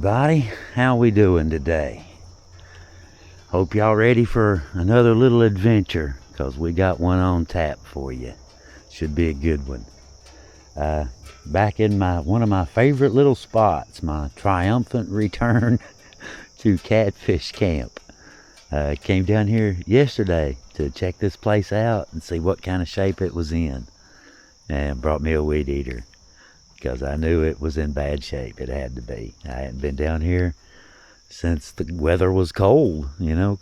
everybody, how we doing today? Hope y'all ready for another little adventure, because we got one on tap for you. Should be a good one. Back in one of my favorite little spots, my triumphant return to Catfish Camp. Came down here yesterday to check this place out and see what kind of shape it was in, and brought me a weed eater, because I knew it was in bad shape. It had to be. I hadn't been down here since the weather was cold,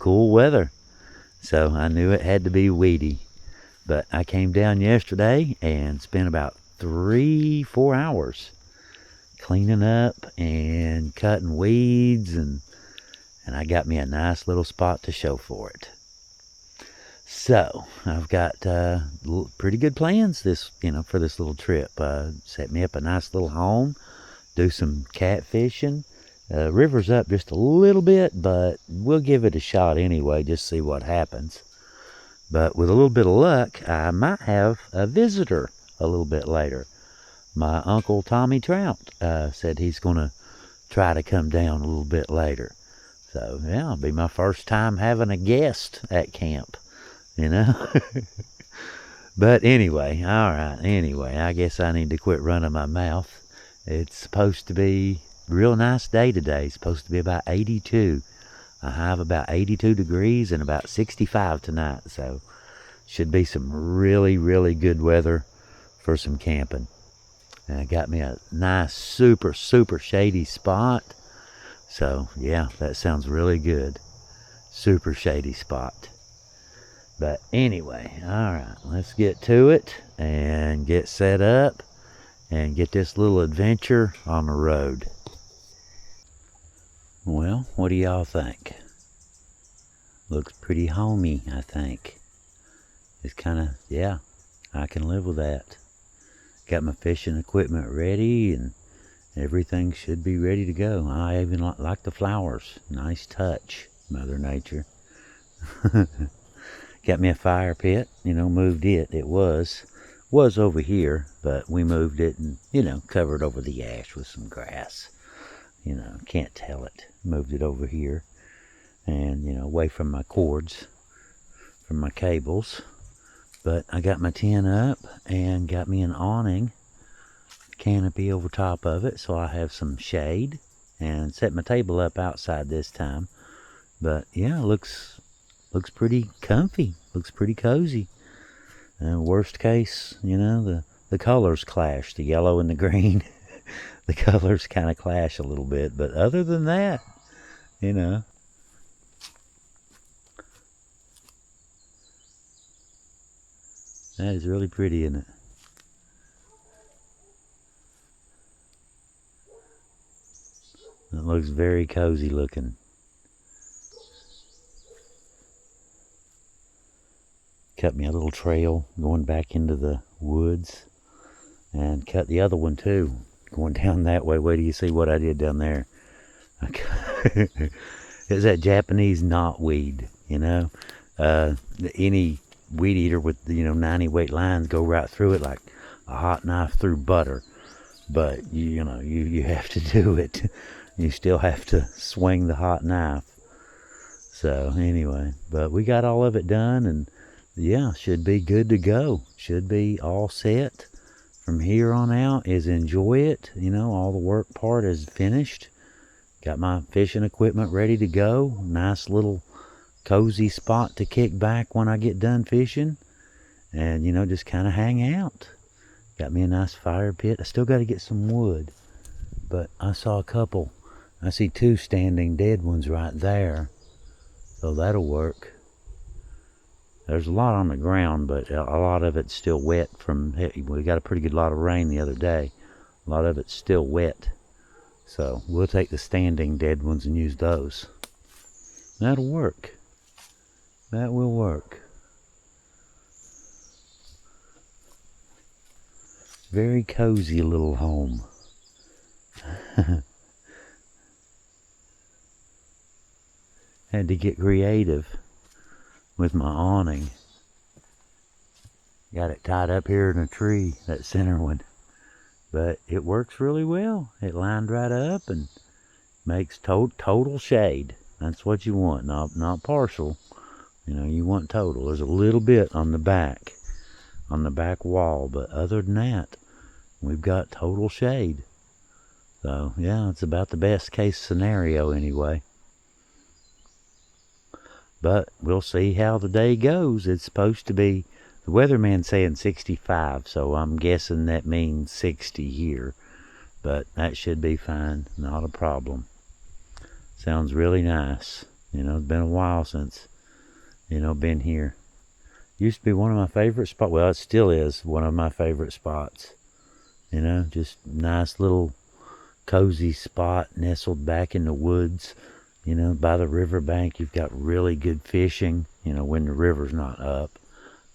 cool weather. So I knew it had to be weedy. But I came down yesterday and spent about 3-4 hours cleaning up and cutting weeds, and I got me a nice little spot to show for it. So I've got pretty good plans for this little trip. Set me up a nice little home, do some catfishing. River's up just a little bit, but we'll give it a shot anyway, just see what happens. But with a little bit of luck, I might have a visitor a little bit later. My Uncle Tommy Trout said he's going to try to come down a little bit later. So yeah, it'll be my first time having a guest at camp. But anyway, I guess I need to quit running my mouth. It's supposed to be a real nice day today. It's supposed to be about 82. I have about 82 degrees and about 65 tonight. So should be some really, really good weather for some camping. And I got me a nice, super, super shady spot. So yeah, that sounds really good. Super shady spot. But anyway, alright, let's get to it and get set up and get this little adventure on the road. Well, what do y'all think? Looks pretty homey, I think. It's kind of, yeah, I can live with that. Got my fishing equipment ready and everything should be ready to go. I even like the flowers. Nice touch, Mother Nature. Got me a fire pit, moved it. It was over here, but we moved it and, covered over the ash with some grass. Can't tell it. Moved it over here and, away from my cords, from my cables. But I got my tent up and got me an awning canopy over top of it, so I have some shade, and set my table up outside this time. But yeah, looks pretty comfy, looks pretty cozy. Worst case, the colors clash, the yellow and the green. The colors kind of clash a little bit, but other than that, that is really pretty, isn't it? It looks very cozy looking. Cut me a little trail going back into the woods, and cut the other one too, going down that way. Wait till you see what I did down there. It's that Japanese knotweed, any weed eater with 90 weight lines go right through it like a hot knife through butter. But you have to do it. You still have to swing the hot knife. So anyway, but we got all of it done, and yeah, should be good to go. Should be all set. From here on out is enjoy it. All the work part is finished. Got my fishing equipment ready to go. Nice little cozy spot to kick back when I get done fishing. And, just kind of hang out. Got me a nice fire pit. I still got to get some wood. But I saw a couple. I see 2 standing dead ones right there. So that'll work. There's a lot on the ground, but a lot of it's still wet we got a pretty good lot of rain the other day. A lot of it's still wet. So we'll take the standing dead ones and use those. That'll work. That will work. Very cozy little home. Had to get creative with my awning. Got it tied up here in a tree, that center one. But it works really well. It lined right up, and Makes total shade. That's what you want, not partial. You want total. There's a little bit on the back wall, but other than that, we've got total shade. So yeah, it's about the best case scenario anyway. But we'll see how the day goes. It's supposed to be, the weatherman's saying 65, so I'm guessing that means 60 here. But that should be fine, not a problem. Sounds really nice. It's been a while since, been here. Used to be one of my favorite spots. Well, it still is one of my favorite spots. Just nice little cozy spot nestled back in the woods. By the riverbank, you've got really good fishing. When the river's not up,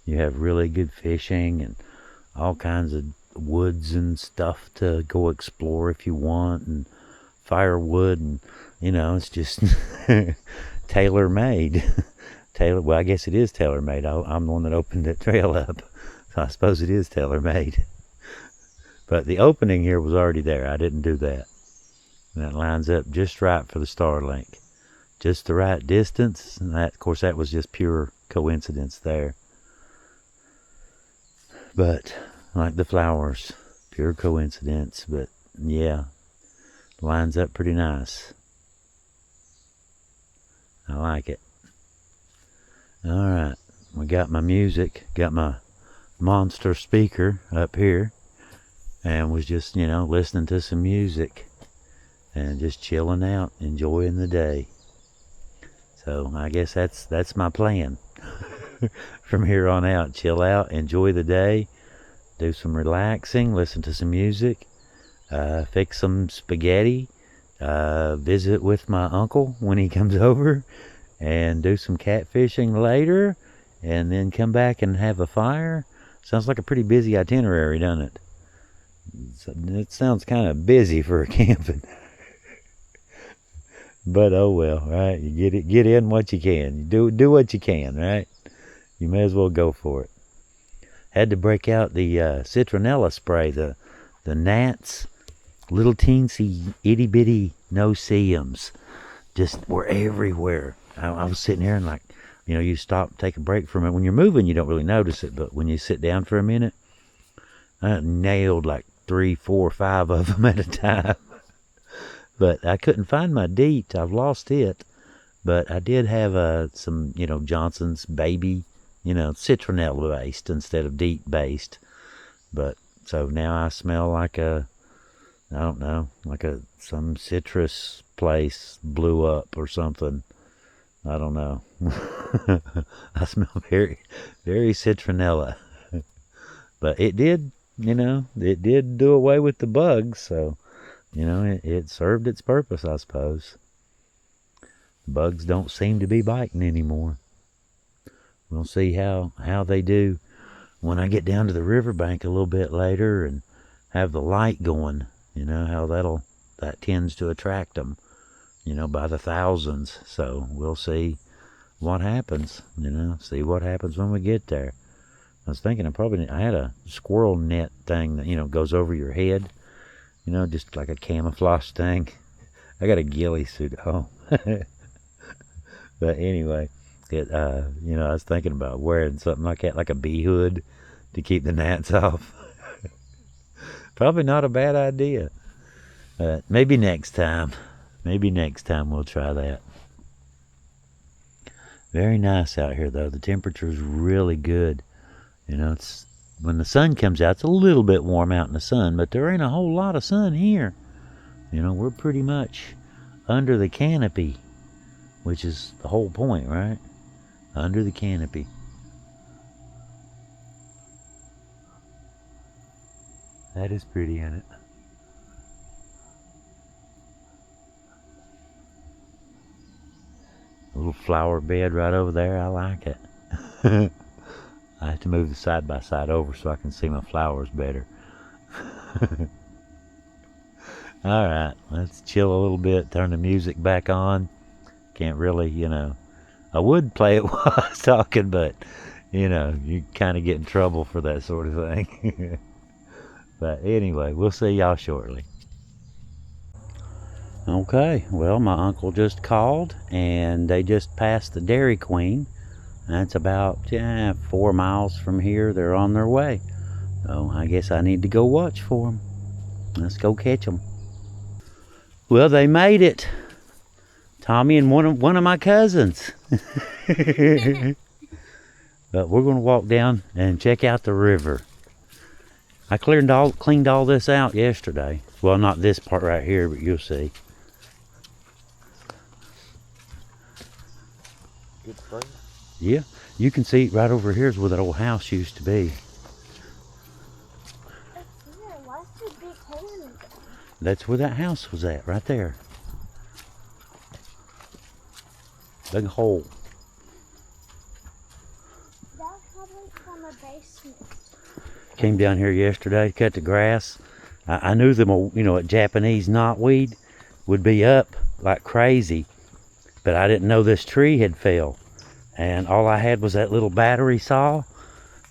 you have really good fishing and all kinds of woods and stuff to go explore if you want, and firewood, and it's just tailor-made. Well, I guess it is tailor-made. I'm the one that opened that trail up, so I suppose it is tailor-made. But the opening here was already there. I didn't do that. And that lines up just right for the Starlink. Just the right distance. And that, of course, that was just pure coincidence there. But like the flowers, pure coincidence. But yeah, lines up pretty nice. I like it. All right, we got my music, got my monster speaker up here, and was just, listening to some music and just chilling out, enjoying the day. So I guess that's my plan. From here on out, chill out, enjoy the day, do some relaxing, listen to some music, fix some spaghetti, visit with my uncle when he comes over, and do some catfishing later, and then come back and have a fire. Sounds like a pretty busy itinerary, doesn't it? It sounds kind of busy for a camping. But oh well, right? You get in what you can. You do what you can, right? You may as well go for it. Had to break out the citronella spray. The gnats, little teensy itty bitty no-see-ums, just were everywhere. I was sitting here and like, you stop, take a break from it. When you're moving, you don't really notice it, but when you sit down for a minute, I nailed like 3, 4, 5 of them at a time. But I couldn't find my DEET. I've lost it. But I did have some, Johnson's baby, citronella based instead of DEET based. But so now I smell like I don't know, like some citrus place blew up or something. I don't know. I smell very, very citronella. But it did, it did do away with the bugs, so, it served its purpose, I suppose. Bugs don't seem to be biting anymore. We'll see how they do when I get down to the riverbank a little bit later and have the light going. How that tends to attract them, by the thousands. So we'll see what happens, see what happens when we get there. I was thinking I had a squirrel net thing that, goes over your head, just like a camouflage thing. I got a ghillie suit at home. But anyway, I was thinking about wearing something like that, like a bee hood to keep the gnats off. Probably not a bad idea. Maybe next time. Maybe next time we'll try that. Very nice out here, though. The temperature's really good. It's when the sun comes out, it's a little bit warm out in the sun, but there ain't a whole lot of sun here. We're pretty much under the canopy, which is the whole point, right? Under the canopy. That is pretty, isn't it? A little flower bed right over there. I like it. I have to move the side by side over so I can see my flowers better. All right, let's chill a little bit, turn the music back on. Can't really, I would play it while I was talking, but, you kind of get in trouble for that sort of thing. But anyway, we'll see y'all shortly. Okay, well, my uncle just called and they just passed the Dairy Queen. That's about 4 miles from here. They're on their way. So I guess I need to go watch for them. Let's go catch them. Well, they made it. Tommy and one of my cousins. But we're going to walk down and check out the river. I cleaned all this out yesterday. Well, not this part right here, but you'll see. Good spring. Yeah, you can see right over here is where that old house used to be. Why's there a big hole in it? That's where that house was at, right there. Big hole. That's probably from a basement. Came down here yesterday to cut the grass. I knew them, a Japanese knotweed would be up like crazy, but I didn't know this tree had fell. And all I had was that little battery saw,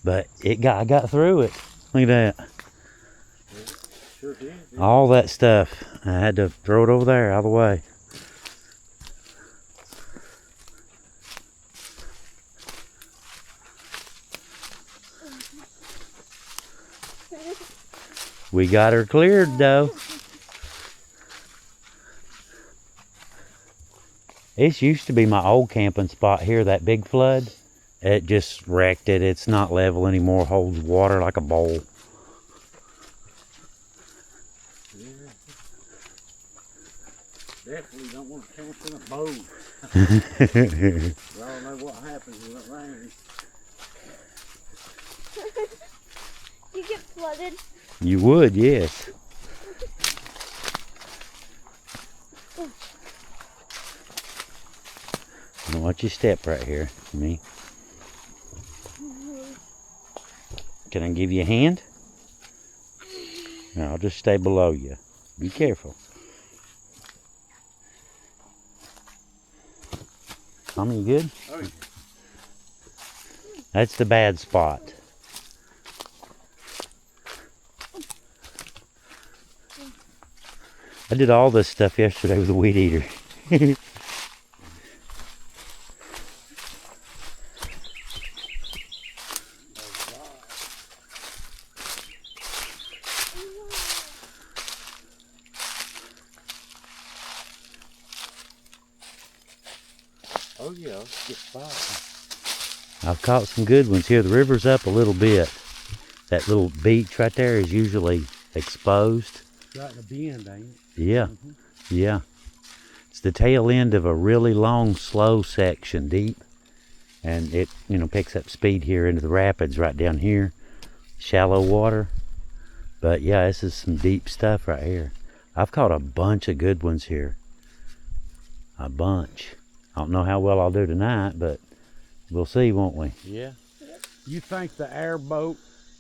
but I got through it. Look at that. Sure did. All that stuff. I had to throw it over there out of the way. We got her cleared though. This used to be my old camping spot here, that big flood. It just wrecked it. It's not level anymore, holds water like a bowl. Yeah. Definitely don't want to camp in a boat. We all know what happens when it rains. You get flooded. You would, yes. Now watch your step right here, me. Can I give you a hand? No, I'll just stay below you. Be careful. Tommy, you good? Oh, yeah. That's the bad spot. I did all this stuff yesterday with a weed eater. Oh yeah, let's get fired. I've caught some good ones here. The river's up a little bit. That little beach right there is usually exposed. Got in a bend, ain't it? Yeah, yeah. It's the tail end of a really long, slow section, deep. And it, picks up speed here into the rapids right down here. Shallow water. But yeah, this is some deep stuff right here. I've caught a bunch of good ones here. A bunch. I don't know how well I'll do tonight, but we'll see, won't we? Yeah. You think the airboat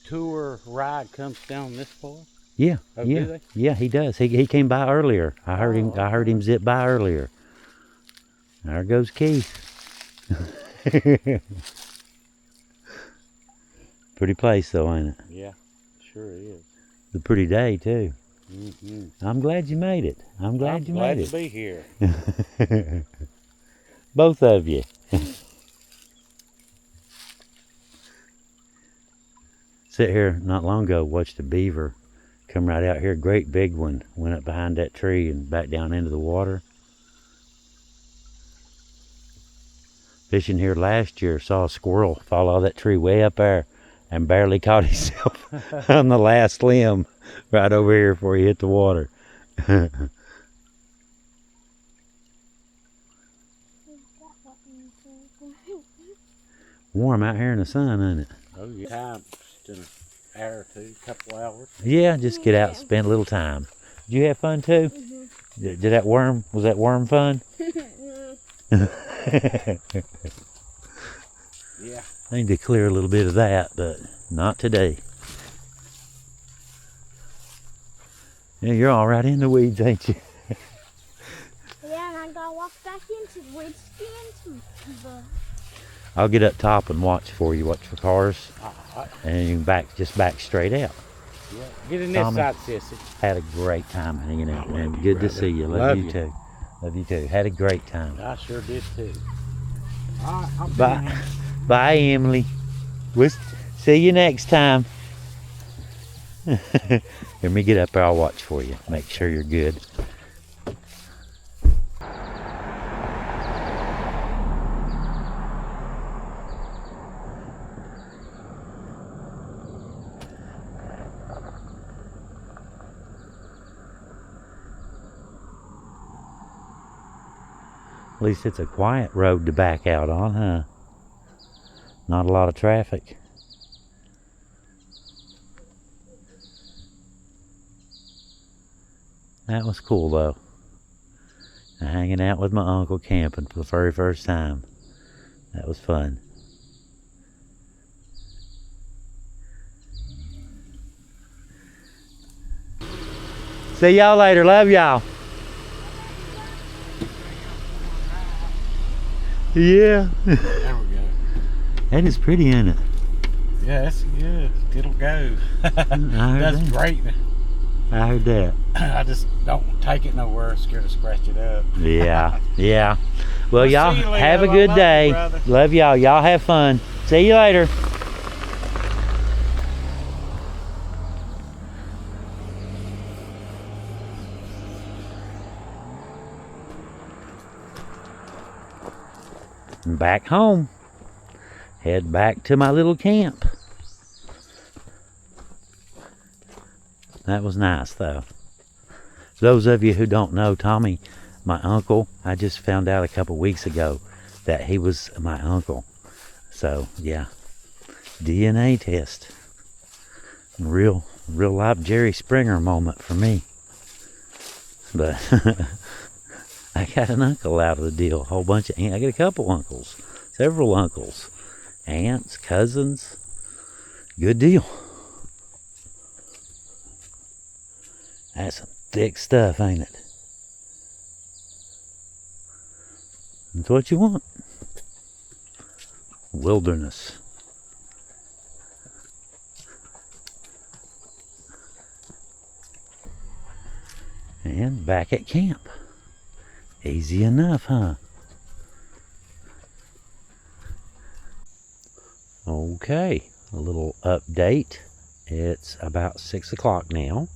tour ride comes down this far? Yeah, Oh, yeah, do they? yeah. He does. He came by earlier. I heard him. I heard him zip by earlier. There goes Keith. Pretty place though, ain't it? Yeah, sure is. It's a pretty day too. Mm-hmm. I'm glad you made it. I'm glad you made to be here. it. Both of you. Sit here not long ago, watched a beaver come right out here. Great big one. Went up behind that tree and back down into the water. Fishing here last year, saw a squirrel fall out of that tree way up there and barely caught himself on the last limb right over here before he hit the water. Warm out here in the sun, isn't it? Oh yeah. Time, just an hour or two, couple hours. Yeah, just get out and spend a little time. Did you have fun too? Mm-hmm. Did that worm, was that worm fun? Yeah. I need to clear a little bit of that, but not today. Yeah, you're all right in the weeds, ain't you? Yeah, and I gotta walk back into the woods again. I'll get up top and watch for you, watch for cars, All right. and you can just back straight out. Yeah. Get in this Tommy? side, sissy. Had a great time hanging out, man. you, Good to brother. see you. Love you too. Love you too. Had a great time. I sure did too. All right, I'll be Bye. in. Bye, Emily. We'll see you next time. Let me get up there. I'll watch for you. Make sure you're good. At least it's a quiet road to back out on, huh? Not a lot of traffic. That was cool though. Hanging out with my uncle camping for the very first time. That was fun. See y'all later. Love y'all. Yeah. There we go. That is pretty, isn't it? Yeah, that's good. It'll go. I heard That's that. great. I heard that. I just don't take it nowhere. Scared to scratch it up. Yeah, yeah. Well, Well, y'all see you, Leo. have a I good love you, day. brother. Love y'all. Y'all have fun. See you later. Back home. Head back to my little camp. That was nice though. Those of you who don't know Tommy, my uncle, I just found out a couple weeks ago that he was my uncle. So yeah, DNA test. Real life Jerry Springer moment for me. But I got an uncle out of the deal. A whole bunch of I got a couple uncles, several uncles, aunts, cousins. Good deal. That's some thick stuff, ain't it? That's what you want. Wilderness. And back at camp. Easy enough, huh? Okay, a little update. It's about 6 o'clock now.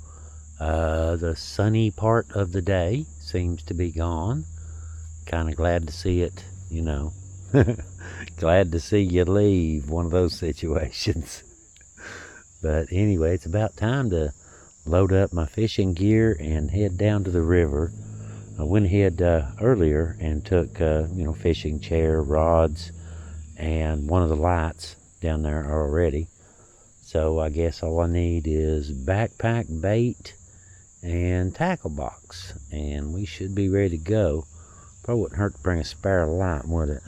The sunny part of the day seems to be gone. Kind of glad to see it, you know. Glad to see you leave, one of those situations. But anyway, it's about time to load up my fishing gear and head down to the river. I went ahead earlier and took, fishing chair, rods, and one of the lights down there already. So I guess all I need is backpack, bait, and tackle box, and we should be ready to go. Probably wouldn't hurt to bring a spare light, would it?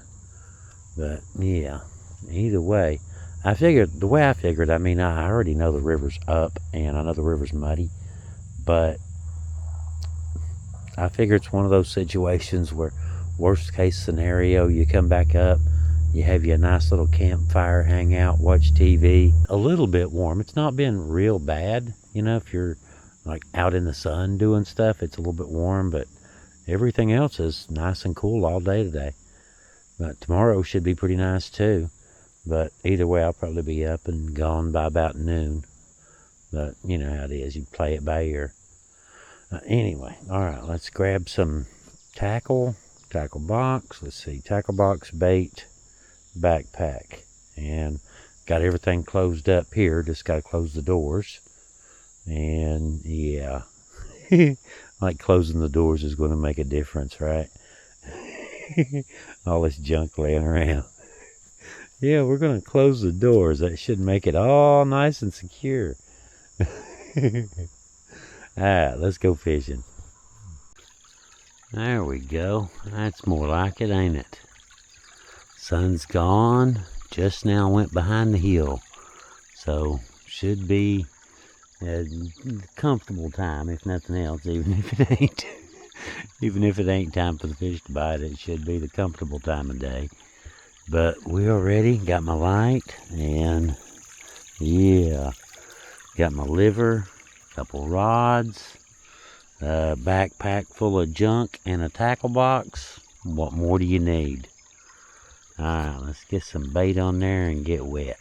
But yeah, either way, I figured, I mean, I already know the river's up and I know the river's muddy, but I figure it's one of those situations where worst case scenario, you come back up, you have you a nice little campfire, hang out, watch TV. A little bit warm. It's not been real bad, if you're like out in the sun doing stuff, it's a little bit warm, but everything else is nice and cool all day today. But tomorrow should be pretty nice too. But either way, I'll probably be up and gone by about noon. But you know how it is, you play it by ear. Anyway, all right, let's grab some tackle box. Let's see, tackle box, bait, backpack. And got everything closed up here, just got to close the doors. And yeah, like closing the doors is going to make a difference, right? All this junk laying around. Yeah, we're going to close the doors. That should make it all nice and secure. Alright, let's go fishing. There we go. That's more like it, ain't it? Sun's gone. Just now went behind the hill. So, should be a comfortable time, if nothing else, even if it ain't. Even if it ain't time for the fish to bite, it should be the comfortable time of day. But we are ready. Got my light, and yeah, Got my liver, couple rods, a backpack full of junk, and a tackle box. What more do you need? Alright, let's get some bait on there and get wet.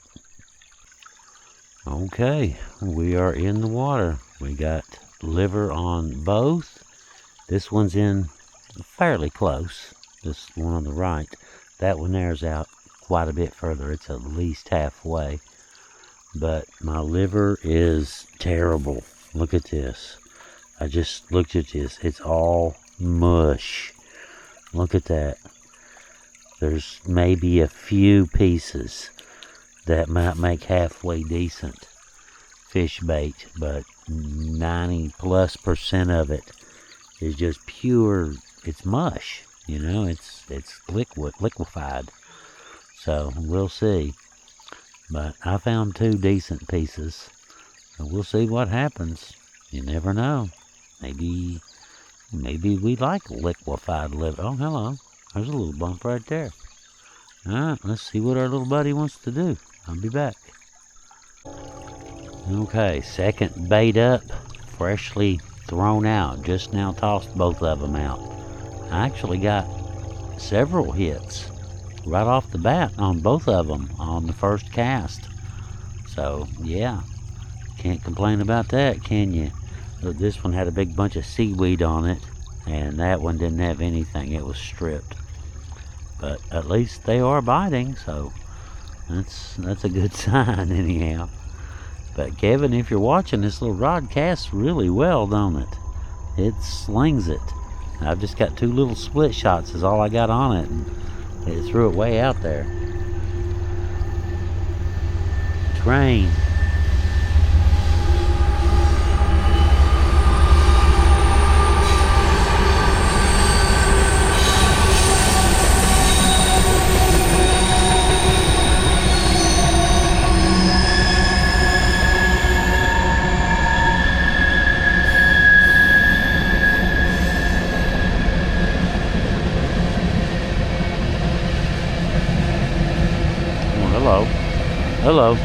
Okay, we are in the water. We got liver on both. This one's in fairly close. This one on the right. That one there's out quite a bit further. It's at least halfway. But my liver is terrible. Look at this. I just looked at this. It's all mush. Look at that. There's maybe a few pieces that might make halfway decent fish bait, but 90+% of it is just pure. It's mush. You know, it's liquefied. So we'll see. But I found 2 decent pieces. So we'll see what happens. You never know. Maybe we like liquefied liver. Oh, hello. There's a little bump right there. Alright, let's see what our little buddy wants to do. I'll be back. Okay, second bait up. Freshly thrown out. Just now tossed both of them out. I actually got several hits right off the bat on both of them on the first cast. So, yeah. Can't complain about that, can you? Look, this one had a big bunch of seaweed on it, and that one didn't have anything. It was stripped. But at least they are biting, so that's a good sign anyhow. But Kevin, if you're watching, this little rod casts really well, don't it? It slings it. I've just got 2 little split shots is all I got on it, and it threw it way out there. Train. Hello. Hello.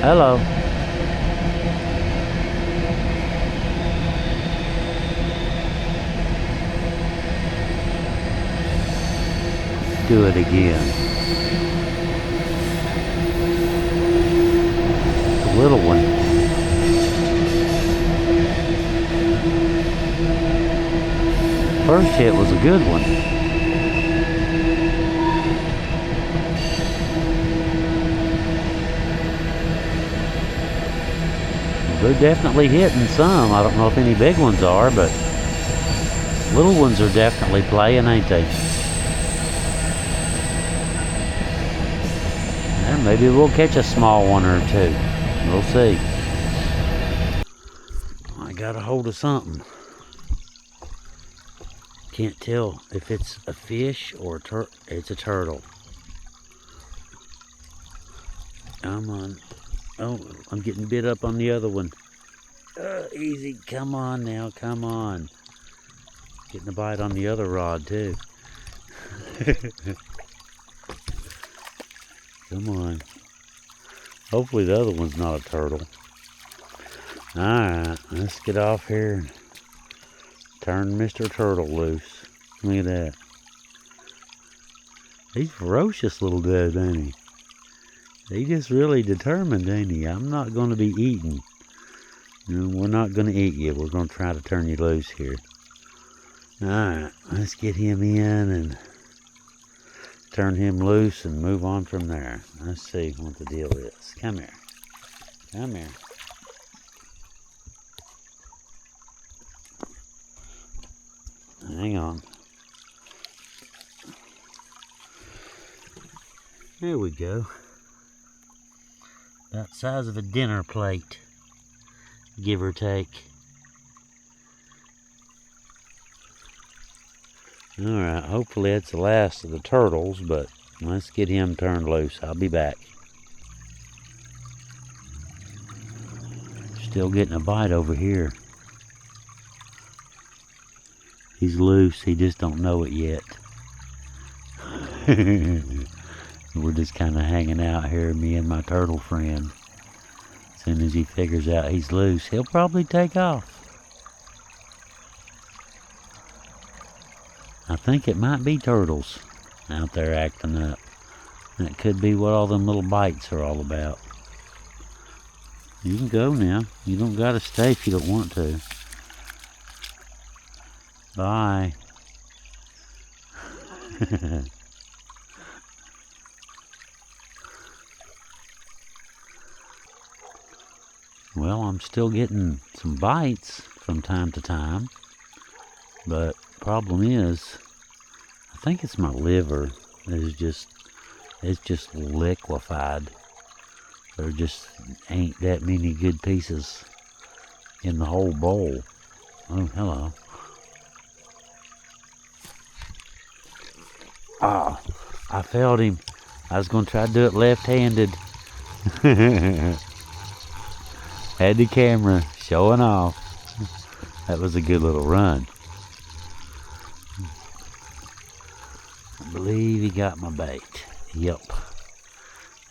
Hello. Do it again. The little one. First hit was a good one. They're definitely hitting some. I don't know if any big ones are, but little ones are definitely playing, ain't they? And maybe we'll catch a small one or 2. We'll see. I got a hold of something. Can't tell if it's a fish or it's a turtle. Come on. Oh, I'm getting bit up on the other one. Easy. Come on now. Come on. Getting a bite on the other rod, too. Come on. Hopefully the other one's not a turtle. Alright, let's get off here and turn Mr. Turtle loose. Look at that. He's ferocious little dude, ain't he? He's just really determined, ain't he? I'm not going to be eaten. We're not going to eat you. We're going to try to turn you loose here. Alright, let's get him in and turn him loose and move on from there. Let's see what the deal is. Come here. Come here. Hang on. There we go. About the size of a dinner plate, give or take. Alright, hopefully that's the last of the turtles, but let's get him turned loose. I'll be back. Still getting a bite over here. He's loose, he just don't know it yet. We're just kind of hanging out here, me and my turtle friend. As soon as he figures out he's loose, he'll probably take off. I think it might be turtles out there acting up. That could be what all them little bites are all about. You can go now. You don't gotta stay if you don't want to. Bye. Well, I'm still getting some bites from time to time, but problem is, I think it's my liver is just liquefied. There just ain't that many good pieces in the whole bowl. Oh, hello. Ah, I felt him. I was gonna try to do it left-handed. Had the camera showing off. That was a good little run. I believe he got my bait. Yep.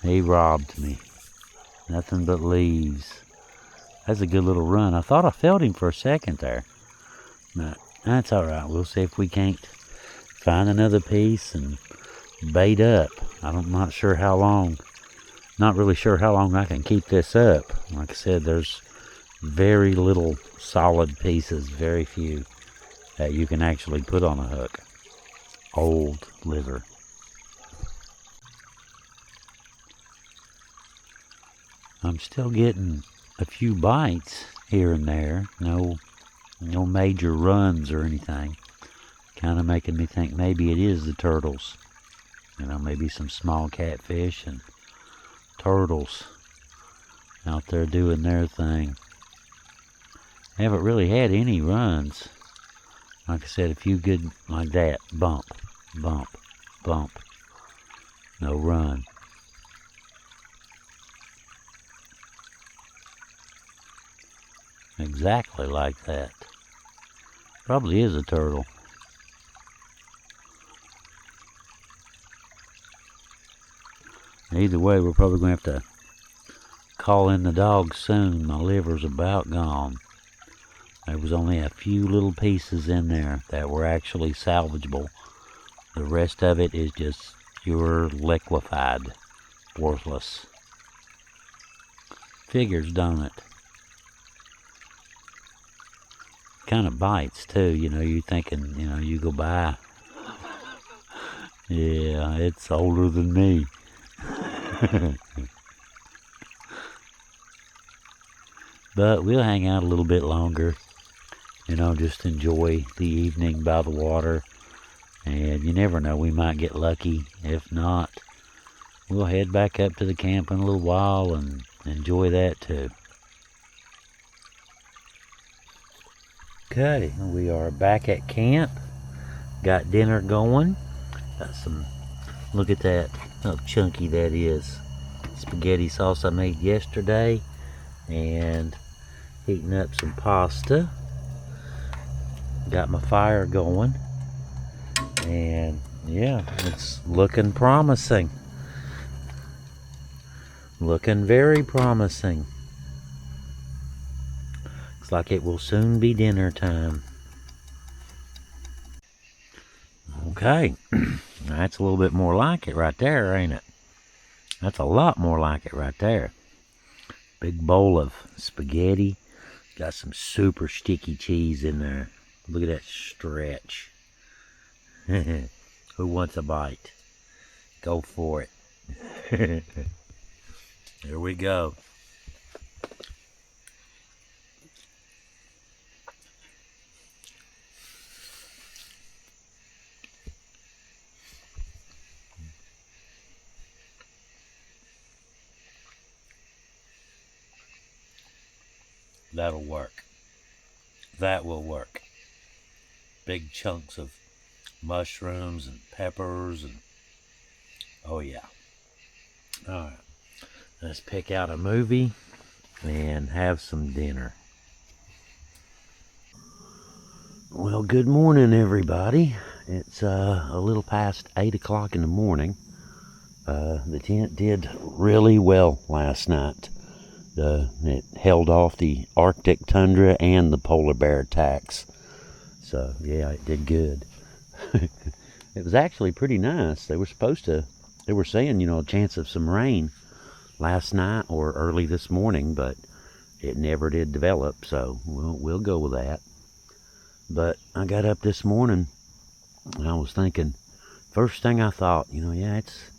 He robbed me. Nothing but leaves. That's a good little run. I thought I felt him for a second there. But that's alright. We'll see if we can't find another piece and bait up. I'm not sure how long. Not really sure how long I can keep this up. Like I said, there's very little solid pieces, very few that you can actually put on a hook. Old liver. I'm still getting a few bites here and there. No major runs or anything. Kind of making me think maybe it is the turtles. You know, maybe some small catfish and turtles out there doing their thing. Haven't really had any runs. Like I said, a few good like that. Bump, bump, bump. No run. Exactly like that. Probably is a turtle. Either way, we're probably going to have to call in the dogs soon. My liver's about gone. There was only a few little pieces in there that were actually salvageable. The rest of it is just pure liquefied. Worthless. Figures, don't it? Kind of bites too, you know, you're thinking, you know, you go by. Yeah, it's older than me. But we'll hang out a little bit longer, you know, just enjoy the evening by the water. And you never know, we might get lucky. If not, we'll head back up to the camp in a little while and enjoy that too. Okay, we are back at camp. Got dinner going. Got some, look at that, how chunky that is. Spaghetti sauce I made yesterday. And heating up some pasta. Got my fire going. And yeah, it's looking promising. Looking very promising. Looks like it will soon be dinner time. Okay, that's a little bit more like it right there, ain't it? That's a lot more like it right there. Big bowl of spaghetti. Got some super sticky cheese in there. Look at that stretch. Who wants a bite? Go for it. Here we go. That'll work. That will work. Big chunks of mushrooms and peppers and oh yeah. Alright. Let's pick out a movie and have some dinner. Well, good morning everybody. It's a little past 8 o'clock in the morning. The tent did really well last night. it held off the Arctic tundra and the polar bear attacks. So yeah, it did good. It was actually pretty nice. They were saying, a chance of some rain last night or early this morning, but it never did develop, so we'll go with that. But I got up this morning and I was thinking, first thing I thought, yeah, it's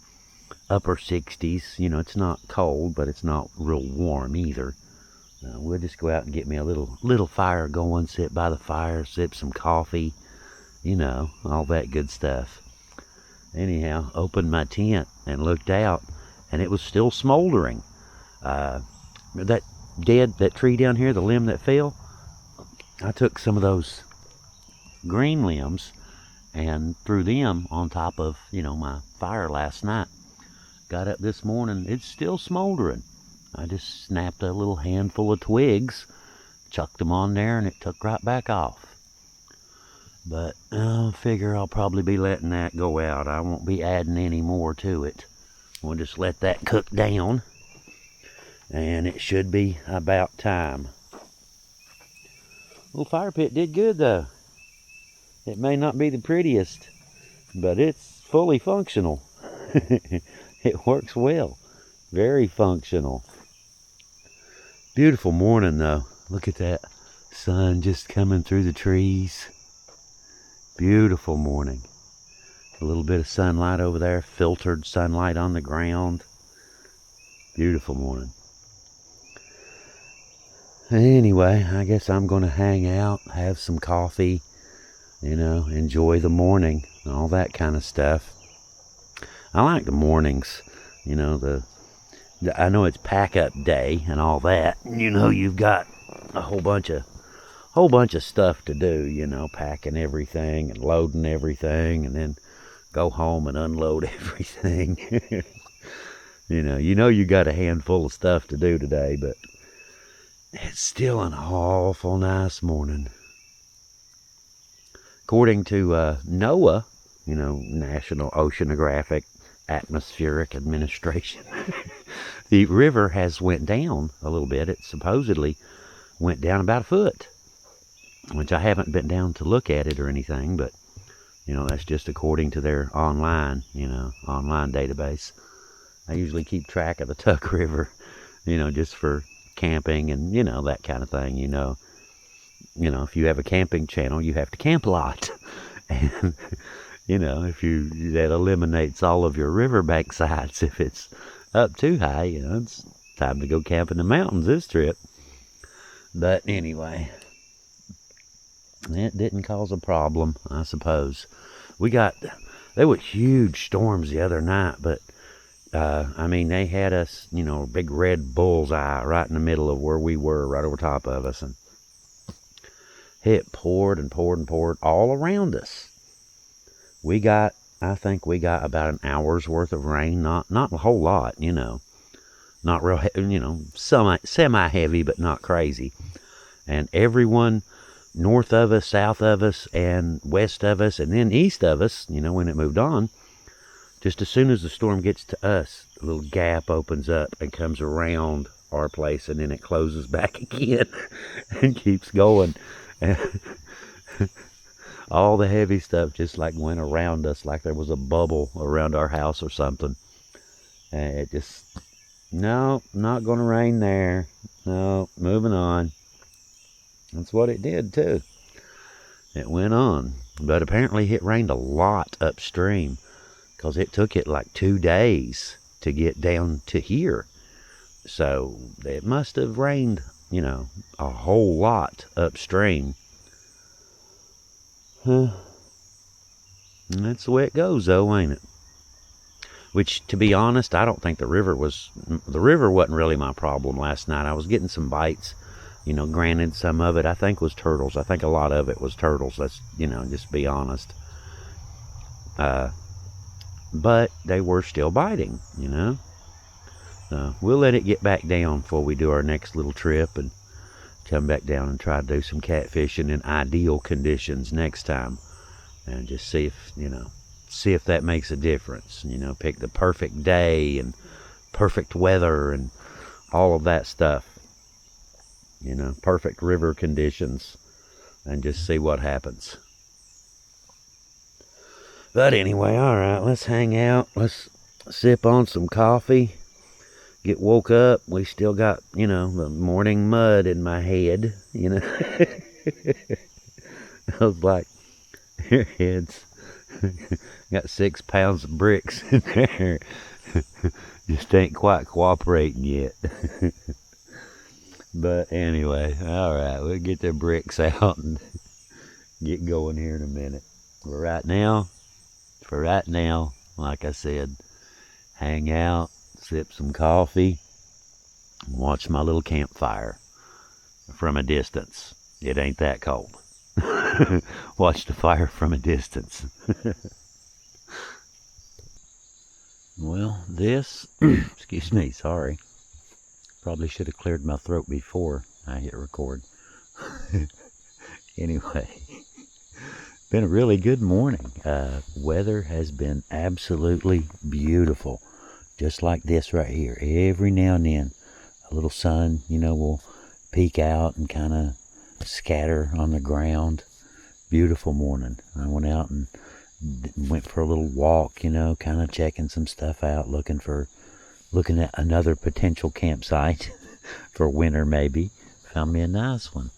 upper 60s. It's not cold, but it's not real warm either. We'll just go out and get me a little fire going, sit by the fire, sip some coffee, all that good stuff. Anyhow, opened my tent and looked out, and it was still smoldering. That tree down here, the limb that fell, I took some of those green limbs and threw them on top of, my fire last night. Got up this morning, it's still smoldering. I just snapped a little handful of twigs, chucked them on there, and it took right back off. But I figure I'll probably be letting that go out. I won't be adding any more to it. We'll just let that cook down, and it should be about time. Little fire pit did good though. It may not be the prettiest, but it's fully functional. It works well. Very functional. Beautiful morning though. Look at that sun just coming through the trees. Beautiful morning. A little bit of sunlight over there, filtered sunlight on the ground. Beautiful morning. Anyway, I guess I'm going to hang out, have some coffee, enjoy the morning, all that kind of stuff. I like the mornings, I know it's pack up day and all that. You've got a whole bunch of stuff to do, packing everything and loading everything, and then go home and unload everything. You got a handful of stuff to do today, but it's still an awful nice morning. According to NOAA, National Oceanographic Atmospheric Administration, the river has went down a little bit. It supposedly went down about a foot, which I haven't been down to look at it or anything, but that's just according to their online database. I usually keep track of the Tuck River, just for camping and that kind of thing. If you have a camping channel, you have to camp a lot, and that eliminates all of your riverbank sites. If it's up too high, it's time to go camp in the mountains this trip. But anyway, it didn't cause a problem, I suppose. There were huge storms the other night, but they had us, a big red bullseye right in the middle of where we were, right over top of us, and it poured and poured and poured all around us. I think we got about an hour's worth of rain, not a whole lot, not real, semi-heavy, but not crazy. And everyone north of us, south of us, and west of us, and then east of us, when it moved on, just as soon as the storm gets to us, a little gap opens up and comes around our place, and then it closes back again and keeps going. All the heavy stuff just went around us like there was a bubble around our house or something. And it just, no, not going to rain there. No, moving on. That's what it did too. It went on. But apparently it rained a lot upstream, because it took it 2 days to get down to here. So it must have rained, a whole lot upstream. And that's the way it goes though, ain't it? Which, to be honest, I don't think the river wasn't really my problem last night. I was getting some bites. Granted, some of it I think was turtles. I think a lot of it was turtles. Let's, just be honest. But they were still biting, We'll let it get back down before we do our next little trip and come back down and try to do some catfishing in ideal conditions next time. And just see if that makes a difference. Pick the perfect day and perfect weather and all of that stuff. You know, perfect river conditions, and just see what happens. But anyway, all right, let's hang out. Let's sip on some coffee. Get woke up. We still got, you know, the morning mud in my head, you know. I was like, your head's got 6 pounds of bricks in there. Just ain't quite cooperating yet. But anyway, all right, we'll get the bricks out and get going here in a minute. For right now, like I said, hang out, sip some coffee, and watch my little campfire from a distance. It ain't that cold. Watch the fire from a distance. Well, this, excuse me, sorry. Probably should have cleared my throat before I hit record. Anyway, been a really good morning. Weather has been absolutely beautiful. Just like this right here. Every now and then, a little sun, you know, will peek out and kind of scatter on the ground. Beautiful morning. I went out and went for a little walk, you know, kind of checking some stuff out, looking at another potential campsite for winter maybe. Found me a nice one.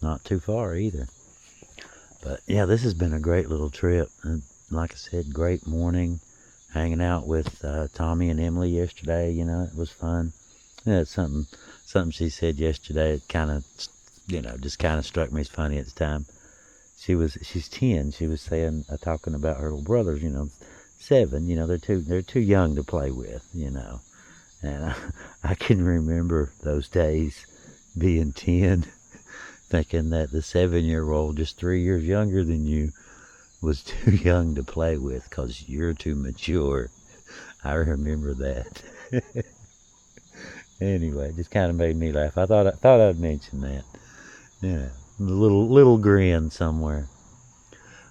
Not too far either. But yeah, this has been a great little trip. And like I said, great morning. Hanging out with Tommy and Emily yesterday, you know, it was fun. Yeah, something she said yesterday, it kind of, you know, just kind of struck me as funny at the time. She's 10. She was saying, talking about her little brothers, you know, 7. You know, they're too young to play with, you know. And I can remember those days being 10, thinking that the 7-year-old, just 3 years younger than you, was too young to play with because you're too mature. I remember that. Anyway, just kind of made me laugh. I thought I'd mention that. Yeah, a little grin somewhere.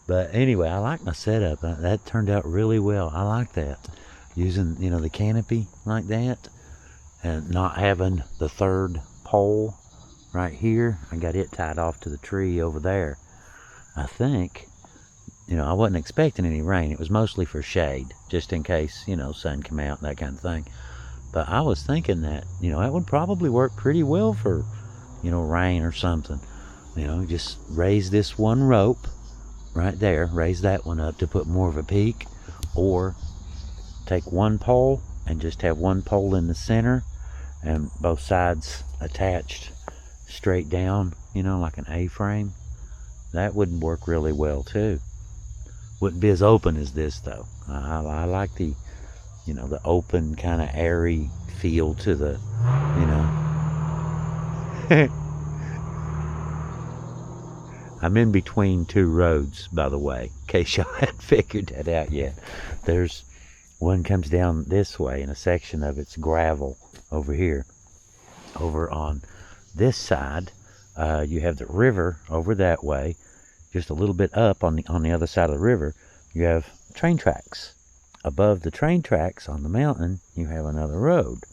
But anyway, I like my setup. That turned out really well. I like that. Using, you know, the canopy like that and not having the third pole right here. I got it tied off to the tree over there. I think, you know, I wasn't expecting any rain. It was mostly for shade, just in case, you know, sun come out and that kind of thing. But I was thinking that, you know, that would probably work pretty well for, you know, rain or something. You know, just raise this one rope right there, raise that one up to put more of a peak, or take one pole and just have one pole in the center and both sides attached straight down, you know, like an A-frame. That would work really well too. Wouldn't be as open as this though. I like the, you know, the open kind of airy feel to the, you know. I'm in between 2 roads, by the way, in case y'all hadn't figured that out yet. There's one comes down this way, and a section of it's gravel over here. Over on this side, you have the river over that way. Just a little bit up on the other side of the river, you have train tracks. Above the train tracks on the mountain, you have another road.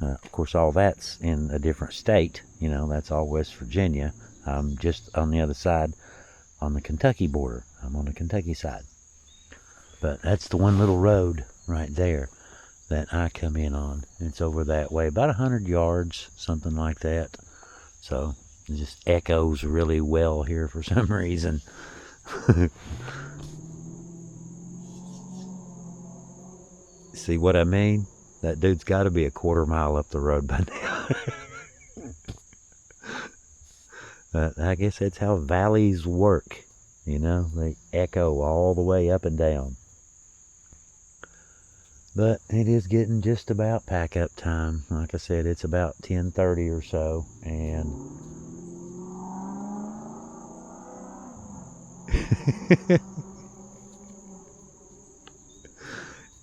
Of course, all that's in a different state. You know, that's all West Virginia. I'm just on the other side, on the Kentucky border. I'm on the Kentucky side. But that's the one little road right there that I come in on. It's over that way, about 100 yards, something like that. So it just echoes really well here for some reason. See what I mean? That dude's got to be a quarter mile up the road by now. But I guess that's how valleys work. You know, they echo all the way up and down. But it is getting just about pack up time. Like I said, it's about 10:30 or so, and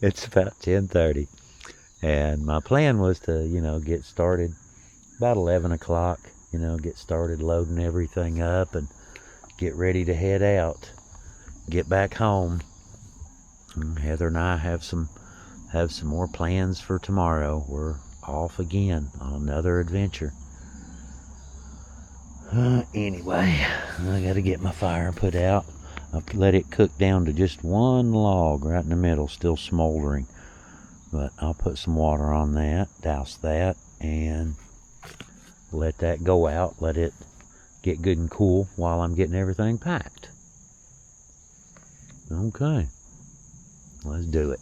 it's about 10:30. And my plan was to, you know, get started about 11 o'clock, you know, get started loading everything up and get ready to head out, get back home. And Heather and I have some more plans for tomorrow. We're off again on another adventure. Anyway, I gotta get my fire put out. I've let it cook down to just one log right in the middle, still smoldering. But I'll put some water on that, douse that, and let that go out. Let it get good and cool while I'm getting everything packed. Okay, let's do it.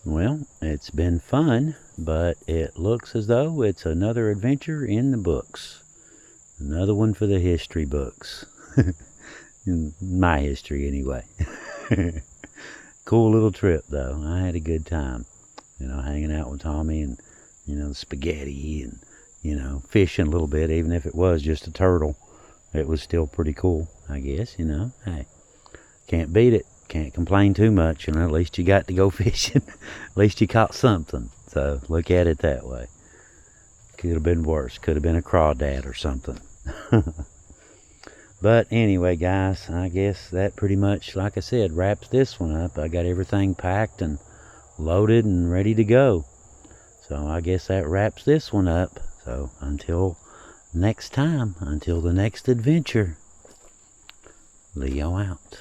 Well, it's been fun, but it looks as though it's another adventure in the books. Another one for the history books. In my history, anyway. Cool little trip, though. I had a good time. You know, hanging out with Tommy and, you know, spaghetti and, you know, fishing a little bit, even if it was just a turtle. It was still pretty cool, I guess, you know. Hey, can't beat it. Can't complain too much, you know. At least you got to go fishing. At least you caught something. So look at it that way. Could have been worse. Could have been a crawdad or something. But anyway, guys, I guess that pretty much, like I said, wraps this one up. I got everything packed and loaded and ready to go. So I guess that wraps this one up. So until next time, until the next adventure, Leo out.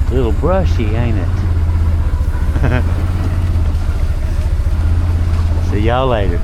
A little brushy, ain't it? See y'all later.